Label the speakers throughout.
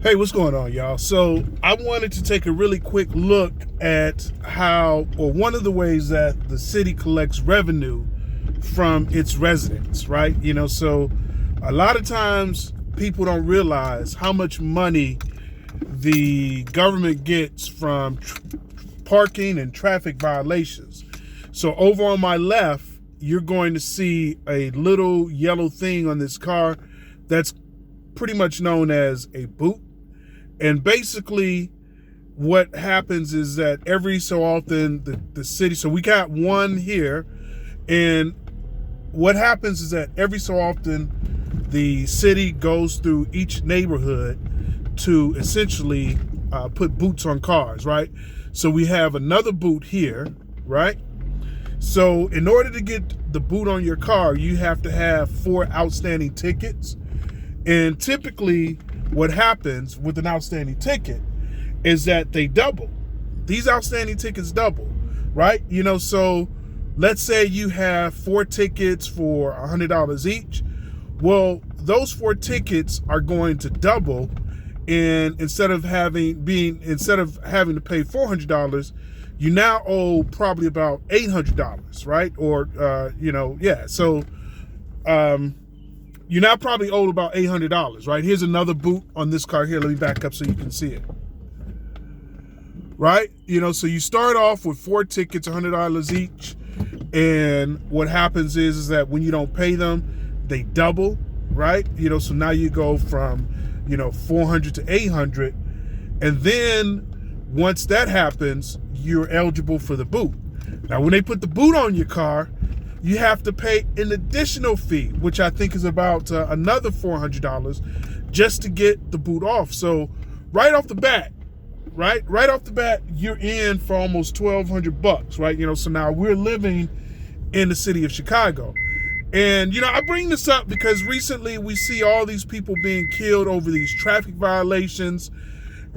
Speaker 1: Hey, what's going on, y'all? So I wanted to take a really quick look at how, or one of the ways that the city collects revenue from its residents, right? So a lot of times people don't realize how much money the government gets from parking and traffic violations. So over on my left, you're going to see a little yellow thing on this car that's pretty much known as a boot. And basically what happens is that every so often the city, so we got one here, and what happens is that every so often the city goes through each neighborhood to essentially put boots on cars, right? So we have another boot here, right? So in order to get the boot on your car, you have to have 4 outstanding tickets. And typically what happens with an outstanding ticket is that they double. These outstanding tickets double, right? So let's say you have 4 tickets for $100 each. Well, those 4 tickets are going to double, and instead of having to pay $400, you now owe probably about $800, right? Or So you now probably owe about $800, right? Here's another boot on this car here. Let me back up so you can see it. Right? So you start off with 4 tickets, $100 each. And what happens is that when you don't pay them, they double, right? So now you go from, $400 to $800. And then once that happens, you're eligible for the boot. Now, when they put the boot on your car, you have to pay an additional fee, which I think is about another $400 just to get the boot off. So right off the bat, you're in for almost $1,200, right? So now we're living in the city of Chicago. And, I bring this up because recently we see all these people being killed over these traffic violations,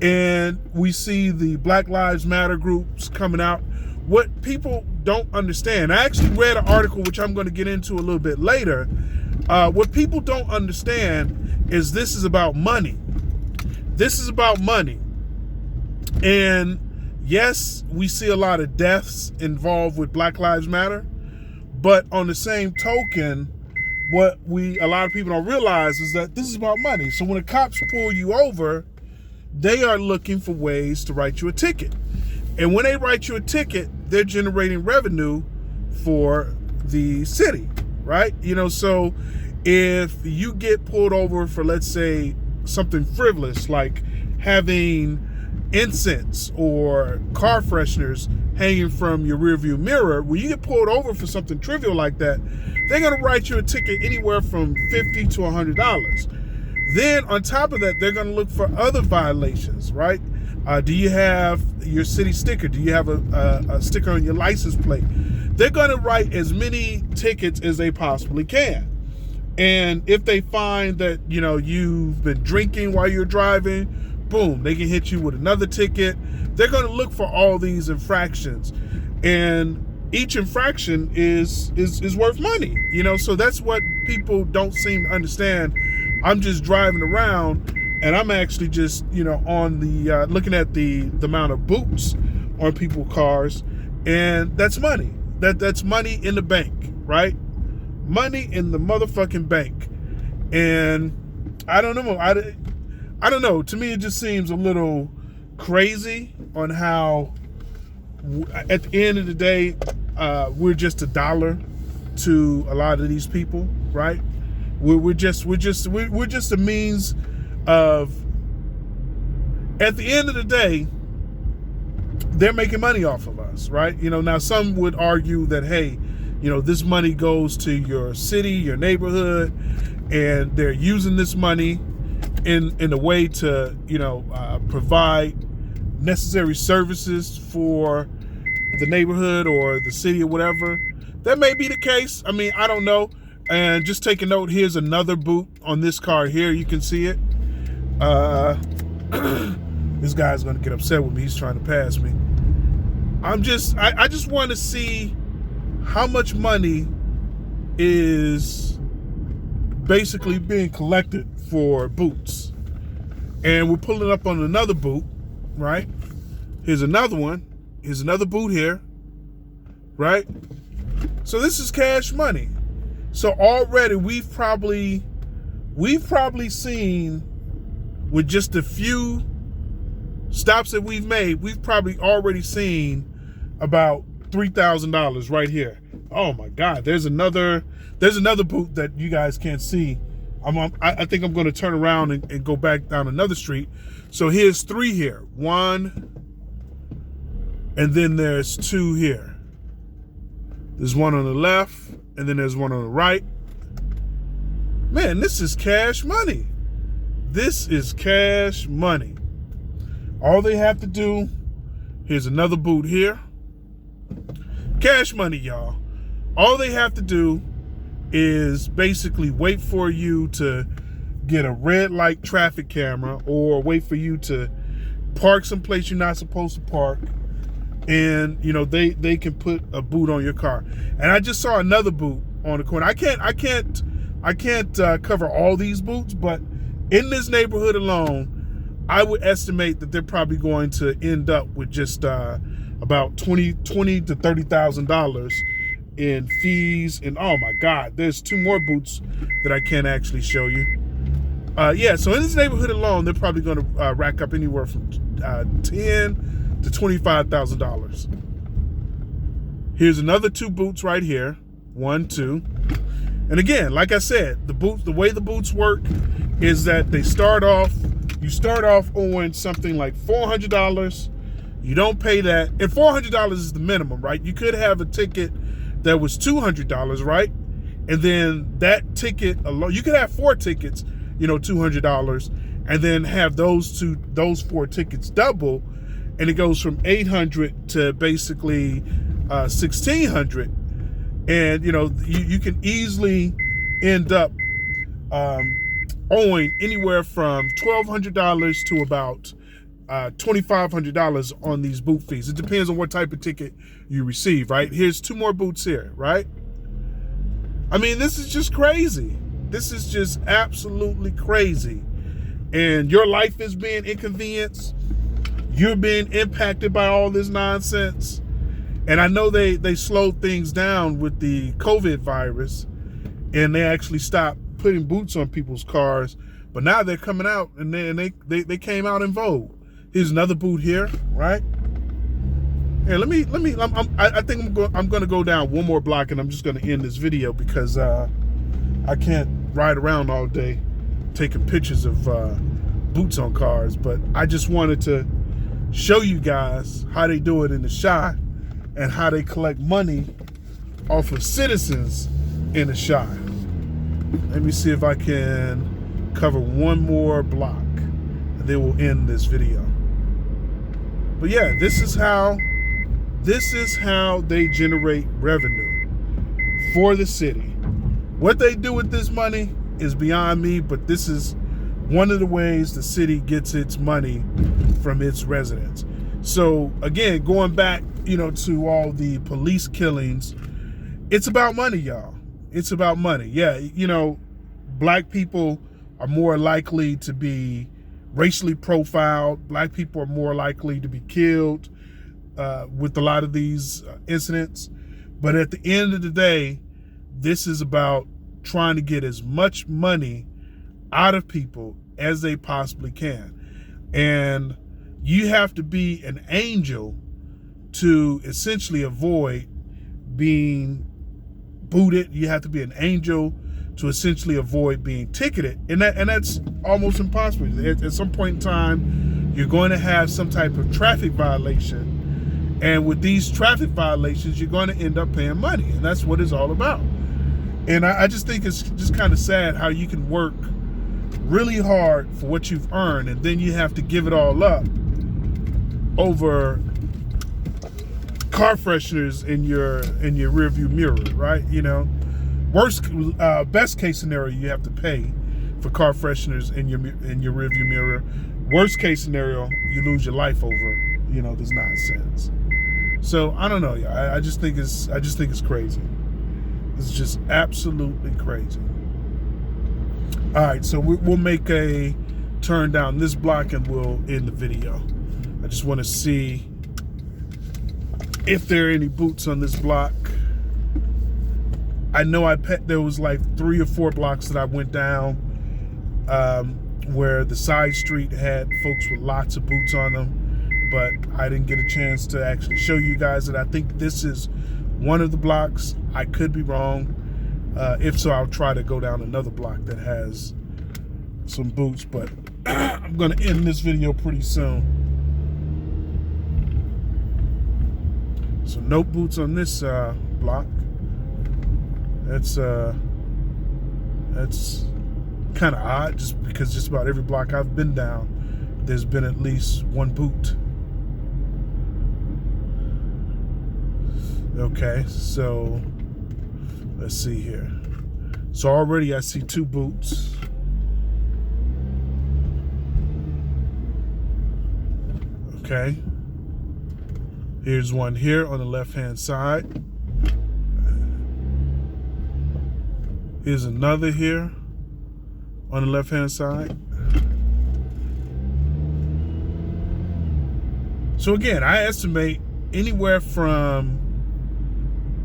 Speaker 1: and we see the Black Lives Matter groups coming out. What people don't understand, I actually read an article, which I'm going to get into a little bit later. What people don't understand is this is about money. This is about money. And yes, we see a lot of deaths involved with Black Lives Matter. But on the same token, what a lot of people don't realize is that this is about money. So when the cops pull you over, they are looking for ways to write you a ticket. And when they write you a ticket, they're generating revenue for the city, right? So if you get pulled over for, let's say, something frivolous like having incense or car fresheners hanging from your rearview mirror, when you get pulled over for something trivial like that, they're going to write you a ticket anywhere from $50 to $100. Then on top of that, they're going to look for other violations, right? Do you have your city sticker? Do you have a sticker on your license plate? They're going to write as many tickets as they possibly can. And if they find that, you've been drinking while you're driving, boom, they can hit you with another ticket. They're going to look for all these infractions. And each infraction is worth money, so that's what people don't seem to understand. I'm just driving around, and I'm actually just, on the looking at the amount of boots on people's cars, and that's money. That's money in the bank, right? Money in the motherfucking bank. And I don't know. I don't know. To me, it just seems a little crazy on how, at the end of the day, we're just a dollar to a lot of these people, right? We're just a means of, at the end of the day, they're making money off of us, right? Now some would argue that, hey, this money goes to your city, your neighborhood, and they're using this money in a way to, provide necessary services for the neighborhood or the city or whatever. That may be the case. I mean, I don't know. And just take a note, here's another boot on this car here. You can see it. This guy's going to get upset with me. He's trying to pass me. I just want to see how much money is basically being collected for boots. And we're pulling up on another boot, right? Here's another one. Here's another boot here, right? So this is cash money. So already we've probably seen, with just a few stops that we've made, we've probably already seen about $3,000 right here. Oh my God, there's another boot that you guys can't see. I think I'm going to turn around and go back down another street. So here's 3 here. 1, and then there's 2 here. There's 1 on the left, and then there's 1 on the right. Man, this is cash money. This is cash money. All they have to do, here's another boot here. Cash money, y'all. All they have to do is basically wait for you to get a red light traffic camera, or wait for you to park someplace you're not supposed to park, and they can put a boot on your car. And I just saw another boot on the corner. I can't cover all these boots, but in this neighborhood alone, I would estimate that they're probably going to end up with just about $20,000 to $30,000 in fees. And oh my God, there's 2 more boots that I can't actually show you. Yeah, so in this neighborhood alone, they're probably going to rack up anywhere from $10,000 to $25,000. Here's another 2 boots right here. 1, 2. And again, like I said, the way the boots work is that you start off owing something like $400. You don't pay that, and $400 is the minimum, right? You could have a ticket that was $200, right? And then that ticket alone, you could have 4 tickets, $200, and then have those 4 tickets double, and it goes from $800 to basically $1,600, and you can easily end up owing anywhere from $1,200 to about $2,500 on these boot fees. It depends on what type of ticket you receive, right? Here's 2 more boots here, right? I mean, this is just crazy. This is just absolutely crazy. And your life is being inconvenienced. You're being impacted by all this nonsense. And I know they slowed things down with the COVID virus, and they actually stopped putting boots on people's cars. But now they're coming out, and they came out in vogue. Here's another boot here, right? Here, I think I'm going to go down 1 more block, and I'm just going to end this video because I can't ride around all day taking pictures of boots on cars. But I just wanted to show you guys how they do it in the Chi, and how they collect money off of citizens in the Chi. Let me see if I can cover 1 more block, and then we'll end this video. But yeah, this is how they generate revenue for the city. What they do with this money is beyond me, but this is one of the ways the city gets its money from its residents. So again, going back, to all the police killings, it's about money, y'all. It's about money. Yeah, black people are more likely to be racially profiled. Black people are more likely to be killed with a lot of these incidents. But at the end of the day, this is about trying to get as much money out of people as they possibly can. And you have to be an angel to essentially avoid being booted. You have to be an angel to essentially avoid being ticketed. And that's almost impossible. At some point in time, you're going to have some type of traffic violation. And with these traffic violations, you're going to end up paying money. And that's what it's all about. And I just think it's just kind of sad how you can work really hard for what you've earned, and then you have to give it all up over car fresheners in your rearview mirror, right? Best case scenario, you have to pay for car fresheners in your rearview mirror. Worst case scenario, you lose your life over this nonsense. So I don't know, I just think it's crazy. It's just absolutely crazy. All right, so we'll make a turn down this block and we'll end the video. I just want to see if there are any boots on this block. I know there was like 3 or 4 blocks that I went down where the side street had folks with lots of boots on them, but I didn't get a chance to actually show you guys that. I think this is one of the blocks. I could be wrong. If so, I'll try to go down another block that has some boots, but I'm gonna end this video pretty soon. So no boots on this block. That's kind of odd, just because just about every block I've been down, there's been at least one boot. Okay, so let's see here. So already I see 2 boots. Okay. Here's one here on the left-hand side. Here's another here on the left-hand side. So again, I estimate anywhere from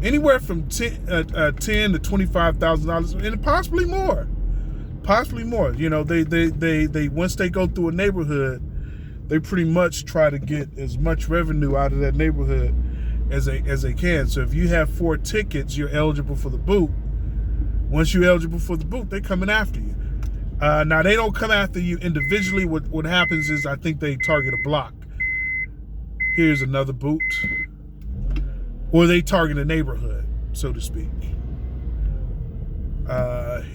Speaker 1: $10 to $25,000, and possibly more. Possibly more. You know, they once they go through a neighborhood, they pretty much try to get as much revenue out of that neighborhood as they can. So if you have 4 tickets, you're eligible for the boot. Once you're eligible for the boot, they're coming after you. Now, they don't come after you individually. What happens is I think they target a block. Here's another boot. Or they target a neighborhood, so to speak.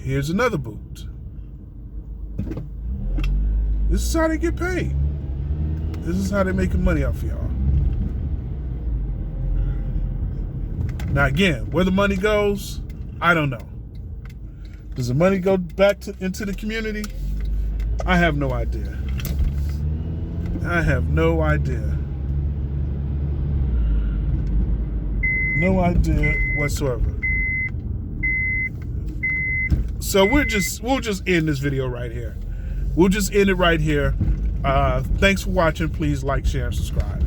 Speaker 1: Here's another boot. This is how they get paid. This is how they're making money off y'all. Now again, where the money goes, I don't know. Does the money go back into the community? I have no idea. I have no idea. No idea whatsoever. So we'll just end this video right here. We'll just end it right here. Thanks for watching. Please like, share, and subscribe.